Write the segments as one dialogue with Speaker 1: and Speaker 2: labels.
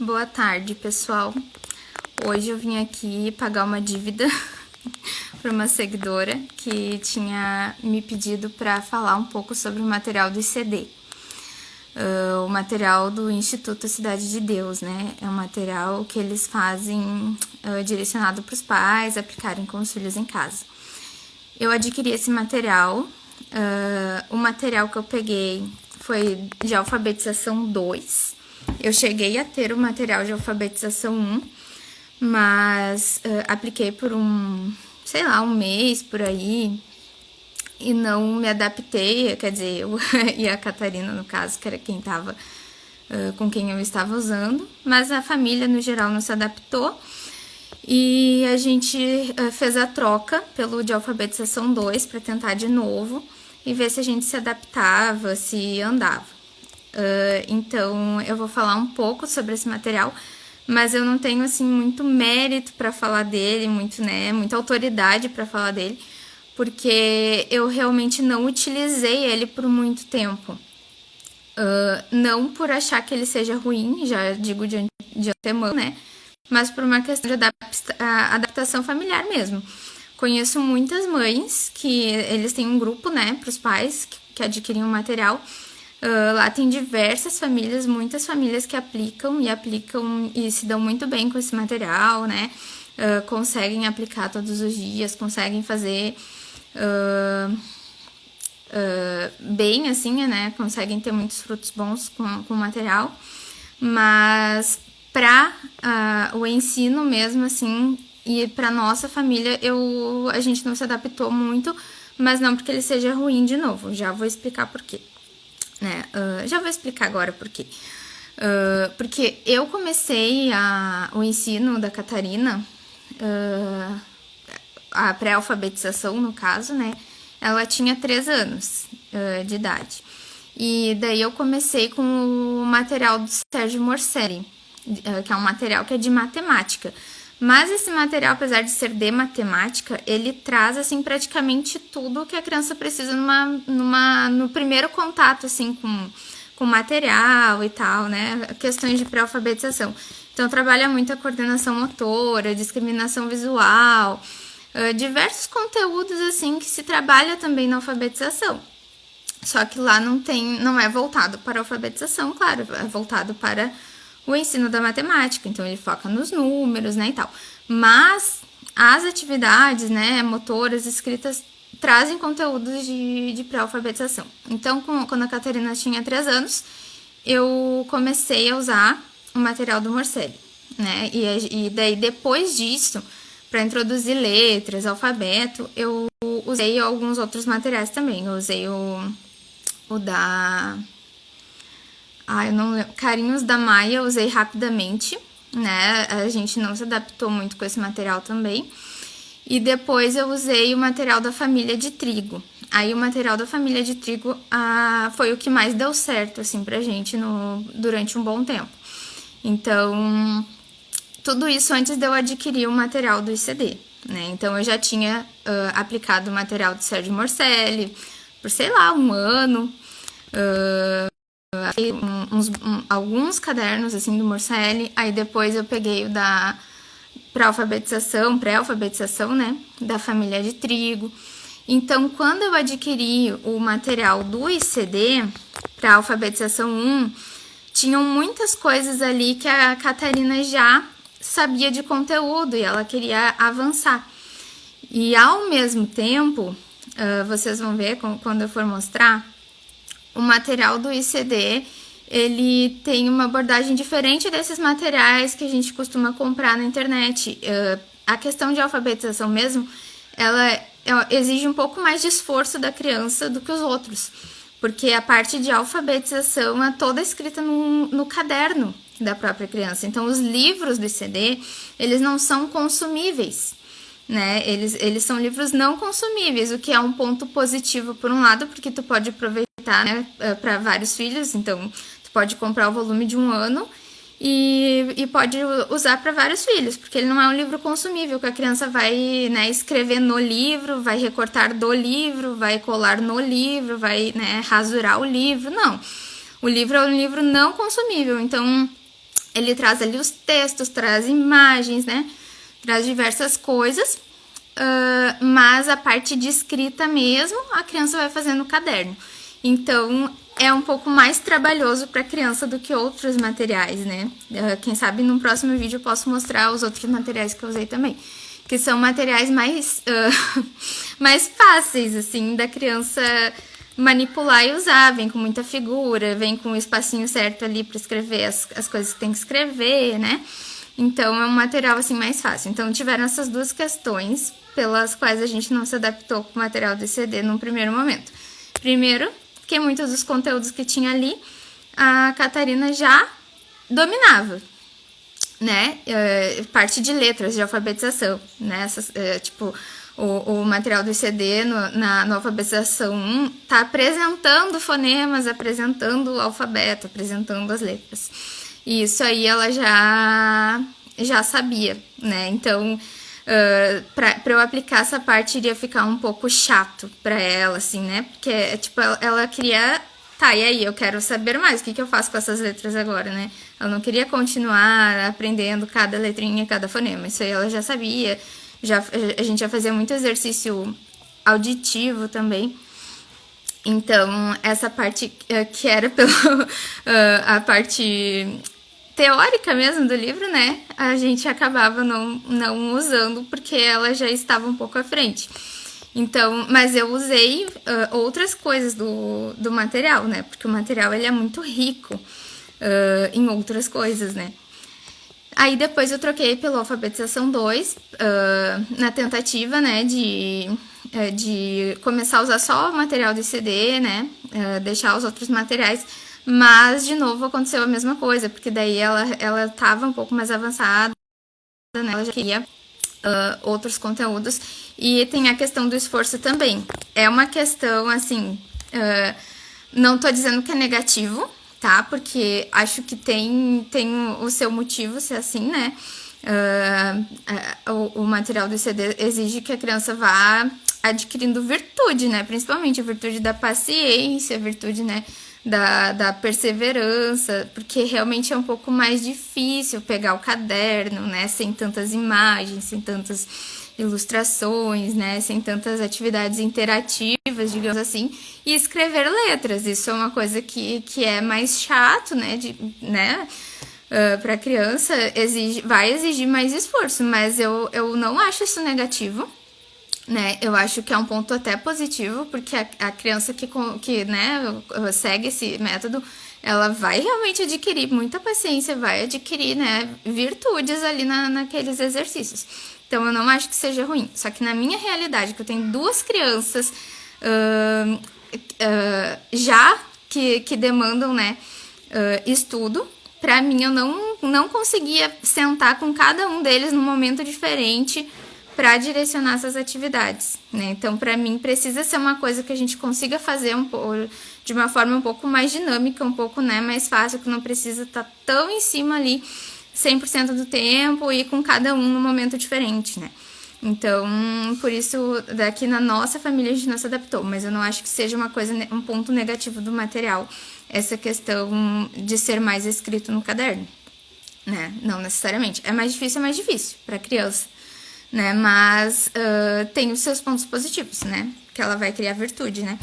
Speaker 1: Boa tarde, pessoal. Hoje eu vim aqui pagar uma dívida para uma seguidora que tinha me pedido para falar um pouco sobre o material do ICD. O material do Instituto Cidade de Deus, né? É um material que eles fazem direcionado para os pais aplicarem com os filhos em casa. Eu adquiri esse material. O material que eu peguei foi de alfabetização 2. Eu cheguei a ter o material de alfabetização 1, mas apliquei por um mês por aí e não me adaptei, quer dizer, eu e a Catarina, no caso, que era quem estava com quem eu estava usando, mas a família, no geral, não se adaptou e a gente fez a troca pelo de alfabetização 2 para tentar de novo e ver se a gente se adaptava, se andava. Então, eu vou falar um pouco sobre esse material, mas eu não tenho, assim, muito mérito para falar dele, muita autoridade para falar dele, porque eu realmente não utilizei ele por muito tempo. Não por achar que ele seja ruim, já digo de antemão, né? Mas por uma questão de adaptação familiar mesmo. Conheço muitas mães que eles têm um grupo, né, para os pais que adquirem o material. Lá tem diversas famílias, muitas famílias que aplicam e se dão muito bem com esse material, né? Conseguem aplicar todos os dias, conseguem fazer bem, assim, né? Conseguem ter muitos frutos bons com o material. Mas para o ensino mesmo, assim, e para nossa família, a gente não se adaptou muito, mas não porque ele seja ruim de novo. Já vou explicar por quê. Já vou explicar agora por quê. Porque eu comecei o ensino da Catarina, a pré-alfabetização, no caso, né? Ela tinha 3 anos de idade. E daí eu comecei com o material do Sérgio Morcelli, que é um material que é de matemática. Mas esse material, apesar de ser de matemática, ele traz, assim, praticamente tudo que a criança precisa no primeiro contato, assim, com material e tal, né? Questões de pré-alfabetização. Então, trabalha muito a coordenação motora, discriminação visual, diversos conteúdos, assim, que se trabalha também na alfabetização. Só que lá não é voltado para a alfabetização, claro, é voltado para o ensino da matemática, então ele foca nos números, né, e tal. Mas as atividades, né, motoras, escritas, trazem conteúdos de pré-alfabetização. Então, quando a Catarina tinha 3 anos, eu comecei a usar o material do Morcelli, né, e daí depois disso, para introduzir letras, alfabeto, eu usei alguns outros materiais também. Eu usei o da... eu não lembro. Carinhos da Maia, eu usei rapidamente, né? A gente não se adaptou muito com esse material também. E depois eu usei o material da família de trigo. Aí o material da família de trigo foi o que mais deu certo, assim, pra gente durante um bom tempo. Então, tudo isso antes de eu adquirir o material do ICD, né? Então, eu já tinha aplicado o material do Sérgio Morcelli por, um ano. Alguns cadernos, assim, do Morcelli. Aí depois eu peguei o da pré-alfabetização, né? Da família de trigo. Então, quando eu adquiri o material do ICD para alfabetização 1, tinham muitas coisas ali que a Catarina já sabia de conteúdo e ela queria avançar. E ao mesmo tempo, vocês vão ver quando eu for mostrar, o material do ICD, ele tem uma abordagem diferente desses materiais que a gente costuma comprar na internet. A questão de alfabetização mesmo, ela exige um pouco mais de esforço da criança do que os outros, porque a parte de alfabetização é toda escrita no caderno da própria criança. Então, os livros do ICD, eles não são consumíveis, né? Eles são livros não consumíveis, o que é um ponto positivo por um lado, porque tu pode aproveitar, né, para vários filhos. Então, tu pode comprar o volume de 1 ano e pode usar para vários filhos, porque ele não é um livro consumível, que a criança vai, né, escrever no livro, vai recortar do livro, vai colar no livro, vai, né, rasurar o livro. Não, o livro é um livro não consumível. Então, Ele traz ali os textos, traz imagens, né? Traz diversas coisas, mas a parte de escrita mesmo, a criança vai fazendo no caderno. Então, é um pouco mais trabalhoso para a criança do que outros materiais, né? Quem sabe no próximo vídeo eu posso mostrar os outros materiais que eu usei também. Que são materiais mais fáceis, assim, da criança manipular e usar. Vem com muita figura, vem com o espacinho certo ali para escrever as coisas que tem que escrever, né? Então, é um material, assim, mais fácil. Então, tiveram essas duas questões pelas quais a gente não se adaptou com o material do ICD num primeiro momento. Primeiro, que muitos dos conteúdos que tinha ali, a Catarina já dominava, né? Parte de letras, de alfabetização, né? Tipo, o material do ICD na alfabetização 1 tá apresentando fonemas, apresentando o alfabeto, apresentando as letras. E isso aí ela já sabia, né? Então, pra eu aplicar essa parte iria ficar um pouco chato pra ela, assim, né? Porque, tipo, ela queria... Tá, e aí, eu quero saber mais, o que eu faço com essas letras agora, né? Ela não queria continuar aprendendo cada letrinha, cada fonema. Isso aí ela já sabia. A gente já fazia muito exercício auditivo também. Então, essa parte que era a parte teórica mesmo do livro, né? A gente acabava não usando porque ela já estava um pouco à frente. Então, mas eu usei outras coisas do material, né? Porque o material ele é muito rico em outras coisas, né? Aí depois eu troquei pela alfabetização 2, na tentativa, né, de começar a usar só o material do ICD, né, deixar os outros materiais, mas de novo aconteceu a mesma coisa, porque daí ela tava um pouco mais avançada, né, ela já queria outros conteúdos, e tem a questão do esforço também. É uma questão, assim, não tô dizendo que é negativo, tá? Porque acho que tem o seu motivo ser assim, né? O material do ICD exige que a criança vá adquirindo virtude, né? Principalmente a virtude da paciência, a virtude, né, da perseverança, porque realmente é um pouco mais difícil pegar o caderno, né? Sem tantas imagens, sem tantas ilustrações, né, sem tantas atividades interativas, digamos assim, e escrever letras. Isso é uma coisa que é mais chato, né, para criança, vai exigir mais esforço, mas eu não acho isso negativo, né, eu acho que é um ponto até positivo, porque a criança que né, segue esse método, ela vai realmente adquirir muita paciência, vai adquirir, né, virtudes ali naqueles exercícios. Então, eu não acho que seja ruim. Só que na minha realidade, que eu tenho duas crianças já que demandam, né, estudo, pra mim eu não conseguia sentar com cada um deles num momento diferente para direcionar essas atividades, né? Então, para mim, precisa ser uma coisa que a gente consiga fazer de uma forma um pouco mais dinâmica, um pouco, né, mais fácil, que não precisa estar tão em cima ali 100% do tempo e com cada um num momento diferente, né? Então, por isso, daqui na nossa família a gente não se adaptou, mas eu não acho que seja um ponto negativo do material, essa questão de ser mais escrito no caderno, né? Não necessariamente. É mais difícil para criança, né? Mas tem os seus pontos positivos, né? Que ela vai criar virtude, né?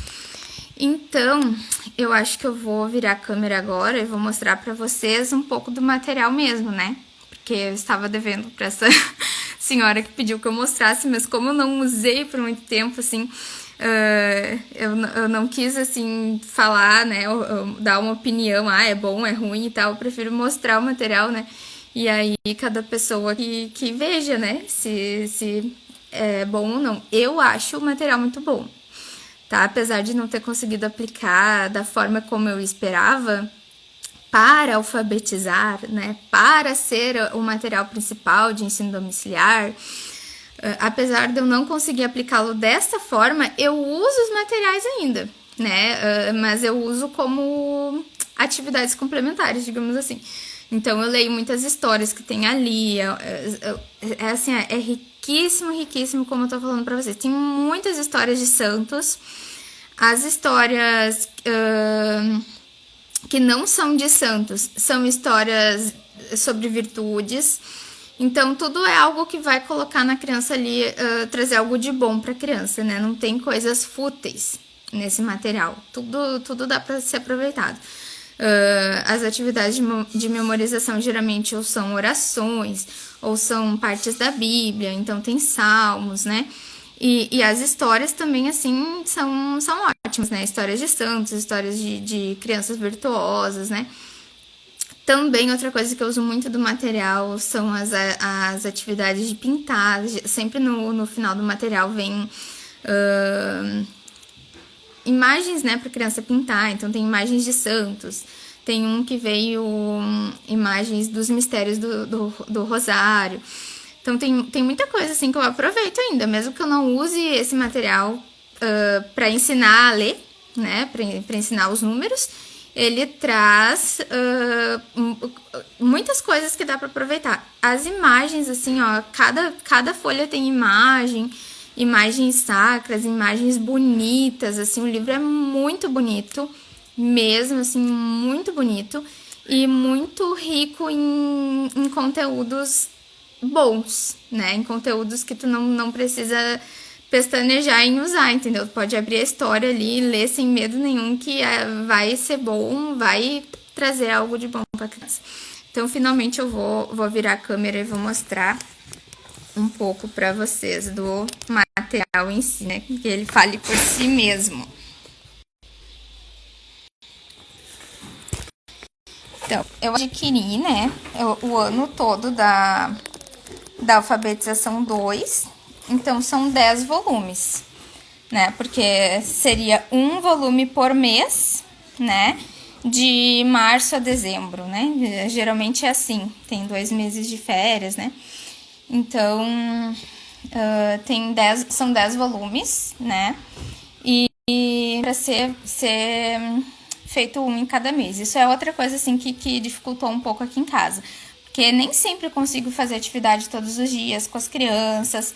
Speaker 1: Então, eu acho que eu vou virar a câmera agora e vou mostrar pra vocês um pouco do material mesmo, né? Porque eu estava devendo pra essa senhora que pediu que eu mostrasse, mas como eu não usei por muito tempo, assim, eu não quis, assim, falar, né? Dar uma opinião, é bom, é ruim e tal. Eu prefiro mostrar o material, né? E aí, cada pessoa que veja, né? Se é bom ou não. Eu acho o material muito bom. Tá? Apesar de não ter conseguido aplicar da forma como eu esperava para alfabetizar, né, para ser o material principal de ensino domiciliar, apesar de eu não conseguir aplicá-lo dessa forma, eu uso os materiais ainda, né, mas eu uso como atividades complementares, digamos assim. Então, eu leio muitas histórias que tem ali, assim, é riquíssimo, como eu tô falando pra vocês. Tem muitas histórias de santos, as histórias que não são de santos, são histórias sobre virtudes. Então, tudo é algo que vai colocar na criança ali, trazer algo de bom para a criança, né? Não tem coisas fúteis nesse material. Tudo dá para ser aproveitado. As atividades de memorização geralmente ou são orações, ou são partes da Bíblia, então tem salmos, né? E as histórias também, assim, são ótimas, né? Histórias de santos, histórias de crianças virtuosas, né? Também outra coisa que eu uso muito do material são as atividades de pintar. Sempre no final do material vem imagens, né, para criança pintar. Então tem imagens de santos. Tem um que veio imagens dos mistérios do rosário. Então tem muita coisa assim que eu aproveito ainda, mesmo que eu não use esse material para ensinar a ler, né, para ensinar os números. Ele traz muitas coisas que dá para aproveitar. As imagens, assim, ó, cada folha tem imagens sacras, imagens bonitas, assim, o livro é muito bonito, mesmo, assim, muito bonito e muito rico em conteúdos bons, né, em conteúdos que tu não precisa pestanejar em usar, entendeu? Tu pode abrir a história ali e ler sem medo nenhum que vai ser bom, vai trazer algo de bom pra criança. Então, finalmente eu vou virar a câmera e vou mostrar um pouco pra vocês do material em si, né? Que ele fale por si mesmo. Então, eu adquiri, né, o ano todo da alfabetização 2. Então, são 10 volumes, né? Porque seria um volume por mês, né? De março a dezembro, né? Geralmente é assim, tem 2 meses de férias, né? Então, são 10 volumes, né? E para ser feito um em cada mês. Isso é outra coisa, assim, que dificultou um pouco aqui em casa. Porque nem sempre eu consigo fazer atividade todos os dias com as crianças.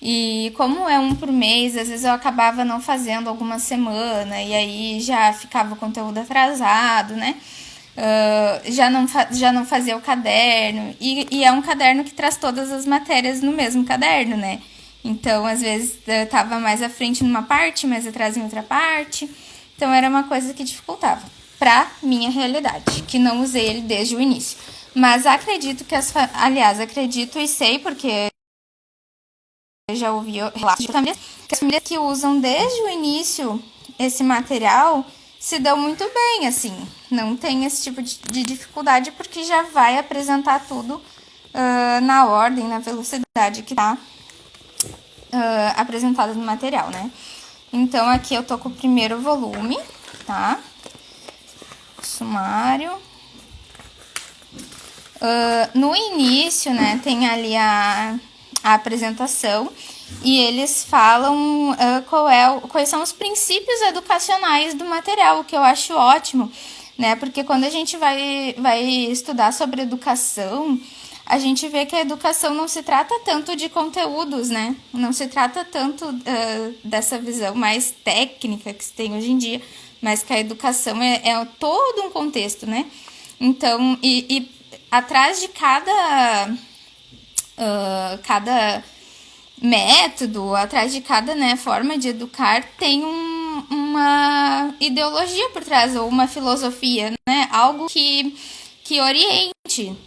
Speaker 1: E como é um por mês, às vezes eu acabava não fazendo alguma semana e aí já ficava o conteúdo atrasado, né? Já não fazia o caderno. E é um caderno que traz todas as matérias no mesmo caderno, né? Então, às vezes, eu tava mais à frente numa parte, mais atrás em outra parte. Então, era uma coisa que dificultava. Pra minha realidade, que não usei ele desde o início. Mas acredito que acredito e sei, porque eu já ouvi relatos de famílias, que as famílias que usam desde o início esse material se dão muito bem, assim. Não tem esse tipo de dificuldade, porque já vai apresentar tudo na ordem, na velocidade que tá apresentada no material, né? Então, aqui eu tô com o primeiro volume, tá? Sumário. No início, né, tem ali a apresentação e eles falam quais são os princípios educacionais do material, o que eu acho ótimo, né, porque quando a gente vai estudar sobre educação, a gente vê que a educação não se trata tanto de conteúdos, né, não se trata tanto dessa visão mais técnica que se tem hoje em dia, mas que a educação é todo um contexto, né, então, atrás de cada método, atrás de cada, né, forma de educar, tem uma ideologia por trás, ou uma filosofia, né, algo que oriente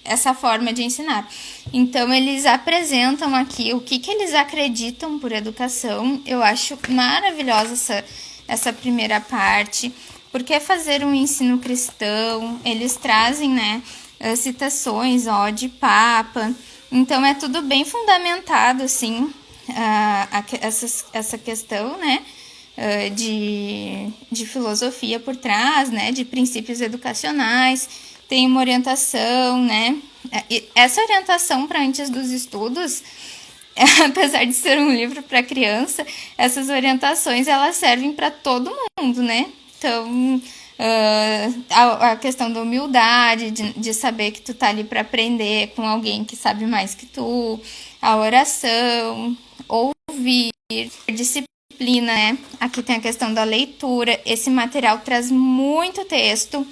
Speaker 1: essa forma de ensinar. Então, eles apresentam aqui o que eles acreditam por educação. Eu acho maravilhosa essa primeira parte, porque é fazer um ensino cristão. Eles trazem, né, citações, de Papa. Então, é tudo bem fundamentado, assim, essa questão, né, de filosofia por trás, né, de princípios educacionais. Tem uma orientação, né, e essa orientação para antes dos estudos, apesar de ser um livro para criança, essas orientações, elas servem para todo mundo, né. Então, a questão da humildade, de saber que tu tá ali para aprender com alguém que sabe mais que tu, a oração, ouvir, disciplina, né? Aqui tem a questão da leitura. Esse material traz muito texto,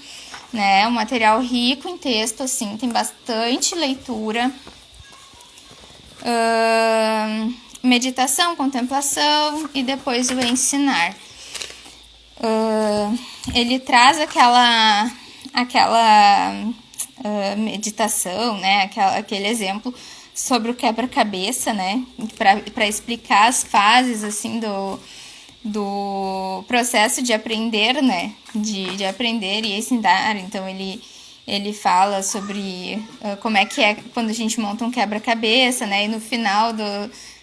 Speaker 1: né? Um material rico em texto, assim, tem bastante leitura. Meditação, contemplação e depois o ensinar. Ele traz aquela meditação, né? Aquele exemplo sobre o quebra-cabeça, né? Para explicar as fases assim do processo de aprender, né? De aprender e ensinar. Então ele fala sobre como é que é quando a gente monta um quebra-cabeça, né? E no final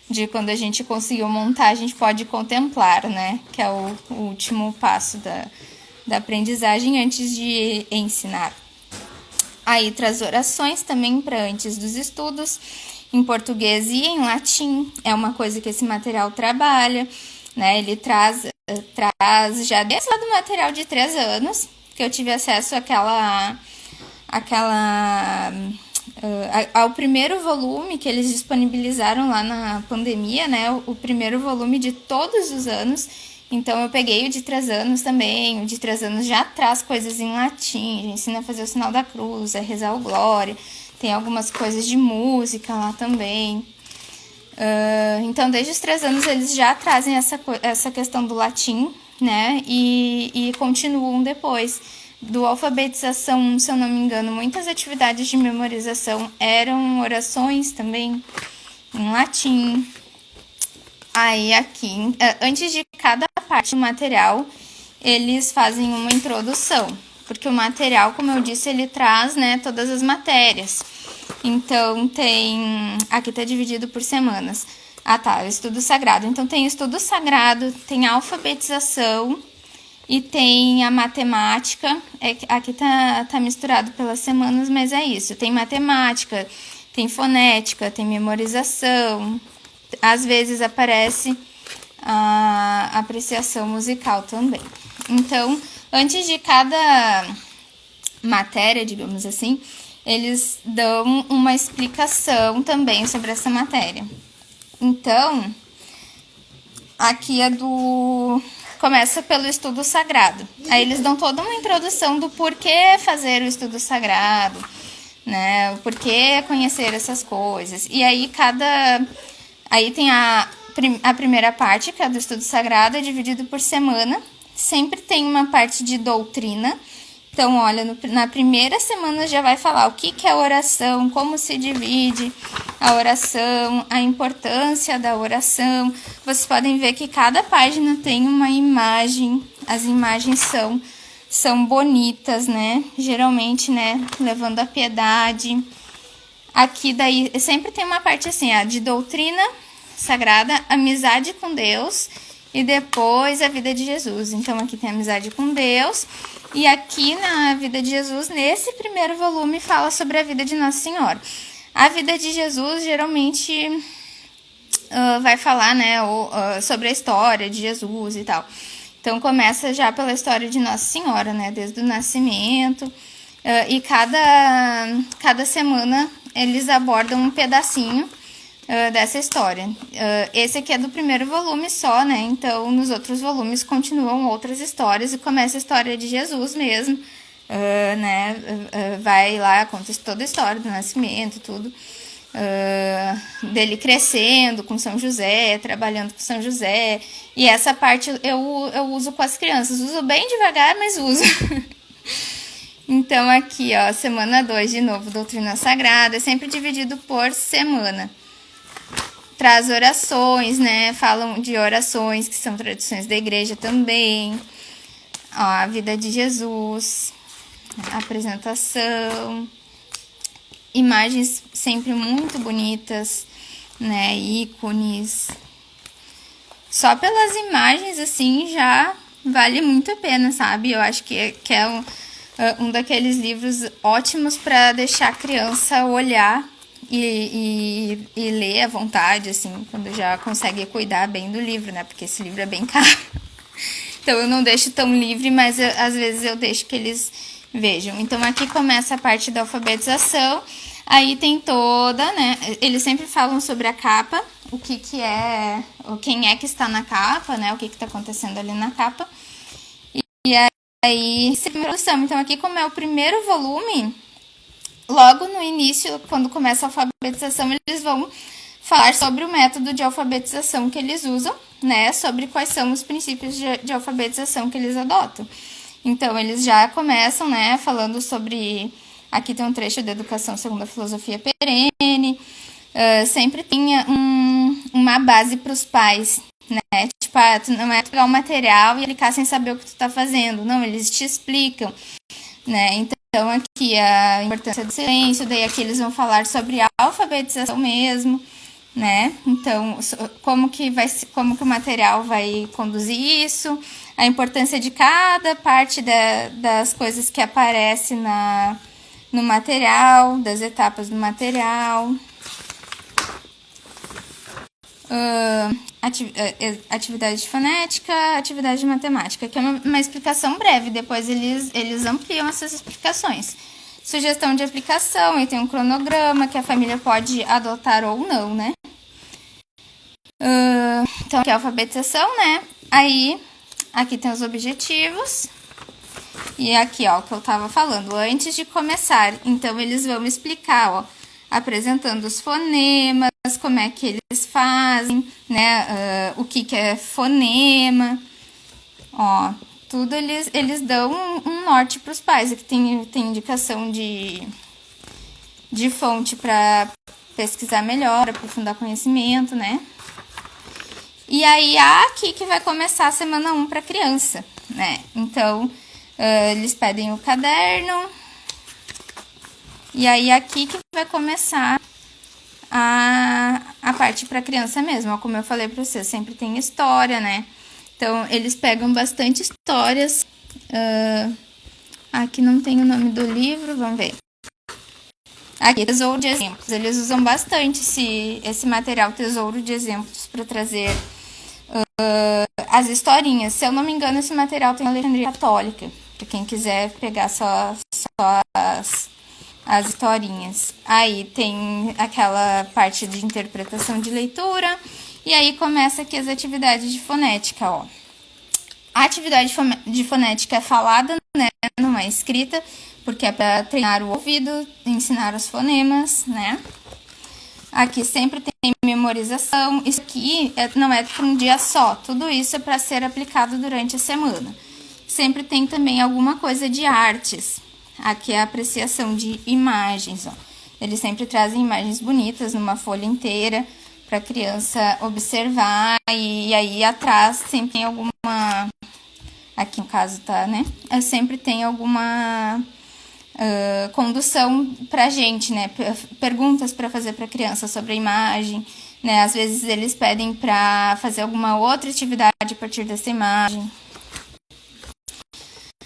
Speaker 1: de quando a gente conseguiu montar, a gente pode contemplar, né? Que é o último passo da aprendizagem antes de ensinar. Aí traz orações também para antes dos estudos, em português e em latim. É uma coisa que esse material trabalha, né? Ele traz já desde lá do material de 3 anos, que eu tive acesso ao primeiro volume que eles disponibilizaram lá na pandemia, né? O primeiro volume de todos os anos. Então eu peguei o de 3 anos também. O de 3 anos já traz coisas em latim, já ensina a fazer o sinal da cruz, a rezar o glória. Tem algumas coisas de música lá também. Então desde os 3 anos eles já trazem essa questão do latim, né? E continuam depois. Do alfabetização, se eu não me engano, muitas atividades de memorização eram orações também em latim. Aí aqui, antes de cada parte do material, eles fazem uma introdução, porque o material, como eu disse, ele traz, né, todas as matérias. Então aqui tá dividido por semanas. O estudo sagrado. Então tem estudo sagrado, tem a alfabetização, e tem a matemática, aqui tá misturado pelas semanas, mas é isso. Tem matemática, tem fonética, tem memorização. Às vezes aparece a apreciação musical também. Então, antes de cada matéria, digamos assim, eles dão uma explicação também sobre essa matéria. Então, aqui começa pelo estudo sagrado. Aí eles dão toda uma introdução do porquê fazer o estudo sagrado, né? O porquê conhecer essas coisas. E aí aí tem a primeira parte, que é do estudo sagrado, é dividido por semana. Sempre tem uma parte de doutrina. Então, olha, na primeira semana já vai falar o que é oração, como se divide a oração, a importância da oração. Vocês podem ver que cada página tem uma imagem, as imagens são bonitas, né? Geralmente, né, levando a piedade. Aqui daí sempre tem uma parte assim, de doutrina sagrada, amizade com Deus e depois a vida de Jesus. Então aqui tem amizade com Deus. E aqui na vida de Jesus, nesse primeiro volume, fala sobre a vida de Nossa Senhora. A vida de Jesus geralmente vai falar, né, sobre a história de Jesus e tal. Então começa já pela história de Nossa Senhora, né, desde o nascimento. E cada semana eles abordam um pedacinho dessa história. Esse aqui é do primeiro volume só, né? Então, nos outros volumes continuam outras histórias e começa a história de Jesus mesmo, né? Vai lá, conta toda a história do nascimento, tudo. Dele crescendo com São José, trabalhando com São José. E essa parte eu uso com as crianças. Uso bem devagar, mas uso. Então, aqui, ó, semana 2, de novo, doutrina sagrada, é sempre dividido por semana. Traz orações, né? Falam de orações, que são tradições da igreja também. Ó, a vida de Jesus, apresentação, imagens sempre muito bonitas, né? Ícones. Só pelas imagens, assim, já vale muito a pena, sabe? Eu acho que é um daqueles livros ótimos para deixar a criança olhar e ler à vontade, assim, quando já consegue cuidar bem do livro, né? Porque esse livro é bem caro. Então eu não deixo tão livre, mas às vezes eu deixo que eles vejam. Então aqui começa a parte da alfabetização. Aí tem toda, né? Eles sempre falam sobre a capa, o que é, quem é que está na capa, né? O que está acontecendo ali na capa. E aí, esse primeiro introdução. Então, aqui, como é o primeiro volume, logo no início, quando começa a alfabetização, eles vão falar sobre o método de alfabetização que eles usam, né? Sobre quais são os princípios de alfabetização que eles adotam. Então, eles já começam, né, falando sobre... Aqui tem um trecho da Educação segundo a Filosofia Perene. Sempre tinha uma base para os pais, né? Tipo, tu não é pegar o material e aplicar sem saber o que tu tá fazendo. Não, eles te explicam, né? Então, aqui a importância do silêncio. Daí aqui eles vão falar sobre a alfabetização mesmo, né? Então, como que o material vai conduzir isso, a importância de cada parte das coisas que aparece no material, das etapas do material. Atividade de fonética, atividade de matemática, que é uma explicação breve, depois eles ampliam essas explicações. Sugestão de aplicação, e tem um cronograma que a família pode adotar ou não, né? Então, aqui é a alfabetização, né? Aí, aqui tem os objetivos. E aqui, ó, o que eu tava falando, antes de começar. Então, eles vão explicar, ó, apresentando os fonemas, como é que eles fazem, né? O que é fonema. Ó, tudo eles dão um norte para os pais. Aqui tem indicação de fonte para pesquisar melhor, aprofundar conhecimento, né? E aí, aqui que vai começar a semana 1 para criança, né? Então, eles pedem o caderno. E aí, aqui que vai começar a parte para criança mesmo. Ó, como eu falei para vocês, sempre tem história, né? Então, eles pegam bastante histórias. Aqui não tem o nome do livro, vamos ver. Aqui, tesouro de exemplos. Eles usam bastante esse material, tesouro de exemplos, para trazer as historinhas. Se eu não me engano, esse material tem a Alexandria Católica, para quem quiser pegar só as historinhas. Aí tem aquela parte de interpretação de leitura. E aí começa aqui as atividades de fonética, ó. A atividade de fonética é falada, né? Não é escrita, porque é para treinar o ouvido, ensinar os fonemas, né? Aqui sempre tem memorização. Isso aqui não é para um dia só. Tudo isso é para ser aplicado durante a semana. Sempre tem também alguma coisa de artes. Aqui é a apreciação de imagens, ó. Eles sempre trazem imagens bonitas numa folha inteira para a criança observar. E aí atrás sempre tem alguma... Aqui no caso tá, né? Sempre tem alguma... condução pra gente, né? Perguntas para fazer para a criança sobre a imagem, né? Às vezes eles pedem para fazer alguma outra atividade a partir dessa imagem.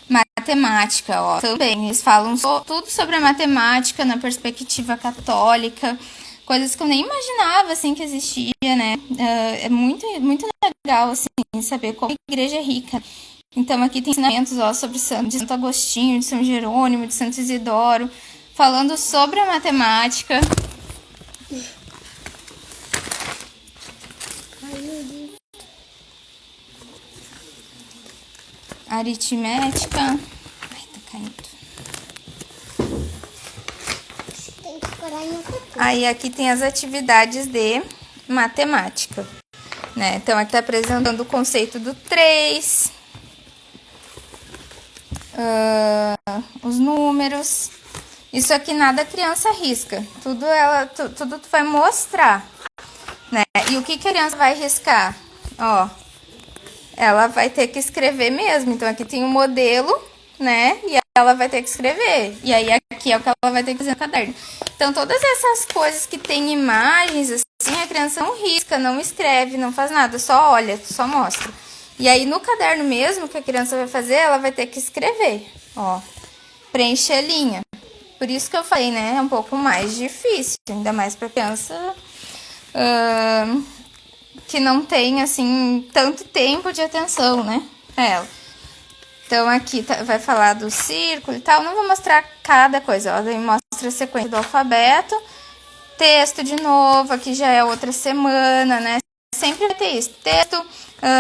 Speaker 1: Matemática, ó, também eles falam tudo sobre a matemática na perspectiva católica, coisas que eu nem imaginava, assim, que existia, né? É muito, muito legal, assim, saber como a igreja é rica. Então, aqui tem ensinamentos, ó, sobre de Santo Agostinho, de São Jerônimo, de Santo Isidoro, falando sobre a matemática. Aritmética. Ai, tá caindo. Aí, aqui tem as atividades de matemática, né? Então, aqui tá apresentando o conceito do 3... os números. Isso aqui nada a criança risca. Tudo tu vai mostrar, né? E o que a criança vai riscar? Ó, ela vai ter que escrever mesmo. Então aqui tem um modelo, né? E ela vai ter que escrever. E aí aqui é o que ela vai ter que fazer no caderno. Então todas essas coisas que tem imagens assim, a criança não risca, não escreve, não faz nada, só olha, só mostra. E aí, no caderno mesmo que a criança vai fazer, ela vai ter que escrever, ó. Preencher a linha. Por isso que eu falei, né? É um pouco mais difícil, ainda mais pra criança que não tem, assim, tanto tempo de atenção, né? Ela. Então, aqui vai falar do círculo e tal. Não vou mostrar cada coisa, ó. Daí mostra a sequência do alfabeto. Texto de novo, aqui já é outra semana, né? sempre vai ter isso. Texto,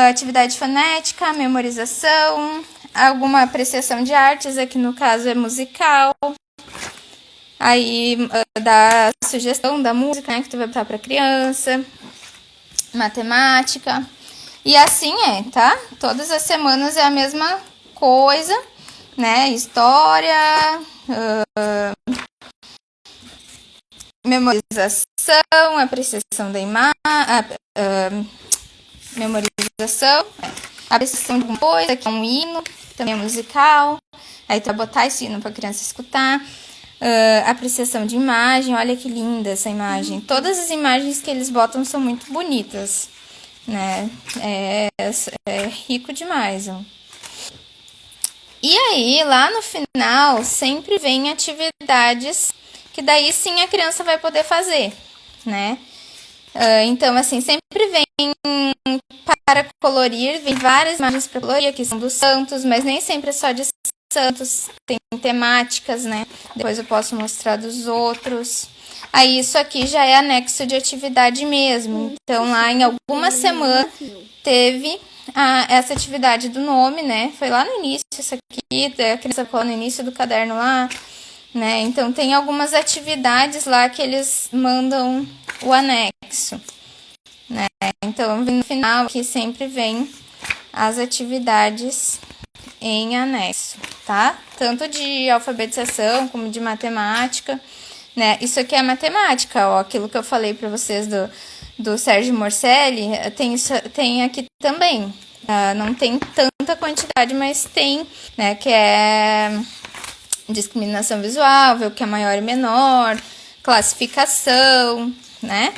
Speaker 1: atividade fonética, memorização, alguma apreciação de artes, aqui no caso é musical. Aí dá sugestão da música, né, que tu vai botar pra criança. Matemática. E assim tá? Todas as semanas é a mesma coisa, né? História, memorização, apreciação da imagem, memorização, apreciação de alguma coisa, que é um hino, também é musical. Aí tu vai botar esse hino pra criança escutar. Apreciação de imagem, olha que linda essa imagem. Todas as imagens que eles botam são muito bonitas, né? É rico demais, ó. E aí, lá no final, sempre vem atividades que daí sim a criança vai poder fazer, né? Então, assim, sempre vem para colorir, vem várias imagens para colorir, aqui são dos santos, mas nem sempre é só de santos, tem temáticas, né? Depois eu posso mostrar dos outros. Aí isso aqui já é anexo de atividade mesmo. Então lá em alguma semana teve essa atividade do nome, né? Foi lá no início isso aqui, a criança falou no início do caderno lá, né? Então tem algumas atividades lá que eles mandam o anexo, né? Então no final aqui sempre vem as atividades em anexo, tá? Tanto de alfabetização como de matemática, né? Isso aqui é matemática, ó, aquilo que eu falei para vocês do Sérgio Morcelli, tem aqui também. Não tem tanta quantidade, mas tem, né? Que é discriminação visual, ver o que é maior e menor, classificação, né?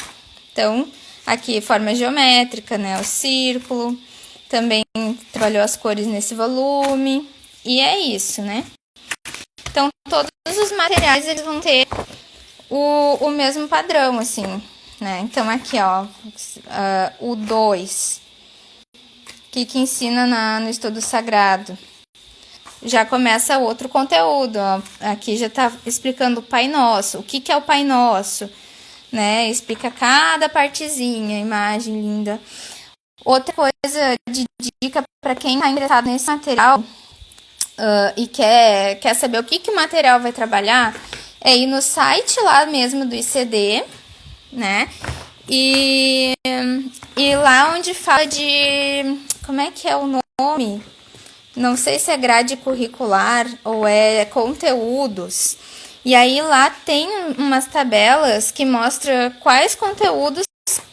Speaker 1: Então, aqui forma geométrica, né? O círculo. Também trabalhou as cores nesse volume. E é isso, né? Então, todos os materiais, eles vão ter o mesmo padrão, assim, né? Então, aqui, ó, o 2, que ensina no estudo sagrado. Já começa outro conteúdo, ó. Aqui já tá explicando o Pai Nosso. O que é o Pai Nosso, né? Explica cada partezinha, imagem linda. Outra coisa de dica para quem está interessado nesse material e quer saber o que o material vai trabalhar, é ir no site lá mesmo do ICD, né? E lá onde fala de... Como é que é o nome? Não sei se é grade curricular ou é conteúdos. E aí lá tem umas tabelas que mostram quais conteúdos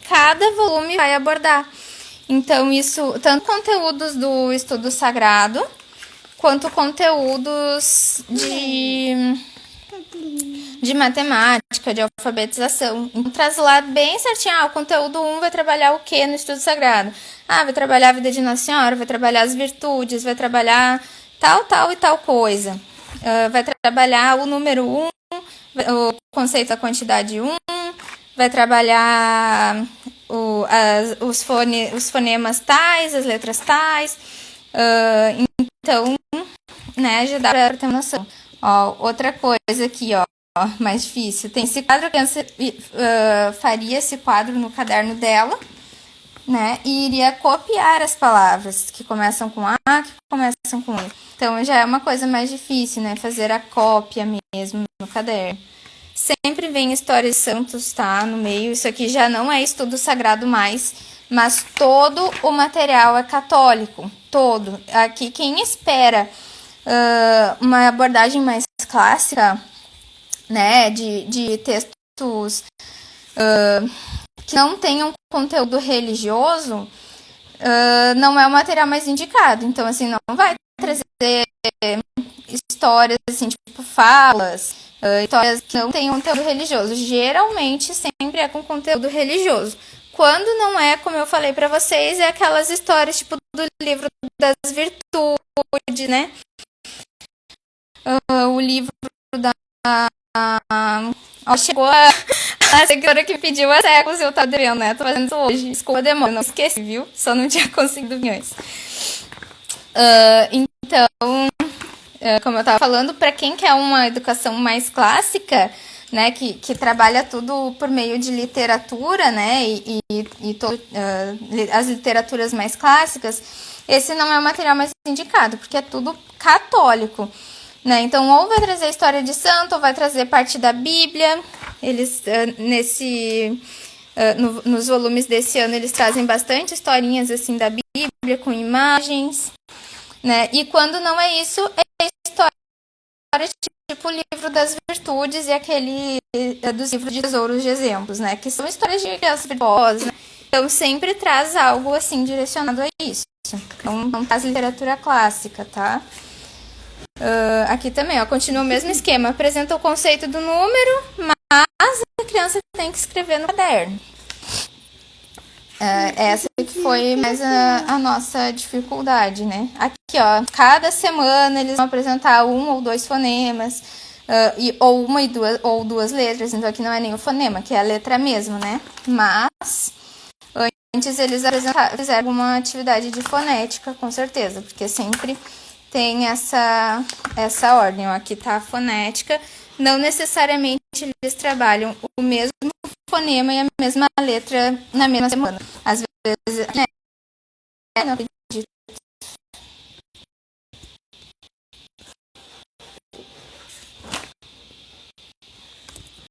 Speaker 1: cada volume vai abordar. Então, isso, tanto conteúdos do estudo sagrado, quanto conteúdos de matemática, de alfabetização. Então, traz lá bem certinho, o conteúdo 1 vai trabalhar o que no estudo sagrado? Vai trabalhar a vida de Nossa Senhora, vai trabalhar as virtudes, vai trabalhar tal e tal coisa. Vai trabalhar o número 1, o conceito da quantidade 1, vai trabalhar os fonemas tais, as letras tais. Então, né, já dá para ter uma noção. Ó, outra coisa aqui, ó, mais difícil. Tem esse quadro, a criança faria esse quadro no caderno dela, né, e iria copiar as palavras que começam com A, que começam com E. Então, já é uma coisa mais difícil, né, fazer a cópia mesmo no caderno. Sempre vem histórias de santos, tá, no meio. Isso aqui já não é estudo sagrado mais, mas todo o material é católico, todo. Aqui, quem espera uma abordagem mais clássica, né, de textos que não tenham conteúdo religioso, não é o material mais indicado. Então, assim, não vai trazer histórias, assim, tipo falas, histórias que não têm conteúdo religioso. Geralmente, sempre é com conteúdo religioso. Quando não é, como eu falei pra vocês, é aquelas histórias, tipo, do livro das virtudes, né? O livro da... chegou a seguidora que pediu há séculos e eu tava devendo, né? Tô fazendo isso hoje. Desculpa, demora, não esqueci, viu? Só não tinha conseguido vir antes. Então, como eu tava falando, para quem quer uma educação mais clássica, né, que trabalha tudo por meio de literatura, né, as literaturas mais clássicas, esse não é o material mais indicado, porque é tudo católico, né, então ou vai trazer história de santo, ou vai trazer parte da Bíblia. Eles, nos volumes desse ano, eles trazem bastante historinhas, assim, da Bíblia, com imagens, né, e quando não é isso, é história tipo o livro das virtudes e aquele dos livros de tesouros de exemplos, né? Que são histórias de crianças virtuosas, né? Então sempre traz algo assim direcionado a isso. Então não traz literatura clássica, tá? Aqui também, ó, continua o mesmo esquema. Apresenta o conceito do número, mas a criança tem que escrever no caderno. Essa que foi mais a nossa dificuldade, né? Aqui, ó, cada semana eles vão apresentar um ou dois fonemas, ou uma ou duas letras, então aqui não é nem o fonema, que é a letra mesmo, né? Mas antes eles fizeram uma atividade de fonética, com certeza, porque sempre tem essa ordem, ó, aqui tá a fonética, não necessariamente eles trabalham o mesmo fonema e a mesma letra na mesma semana. Às vezes, né,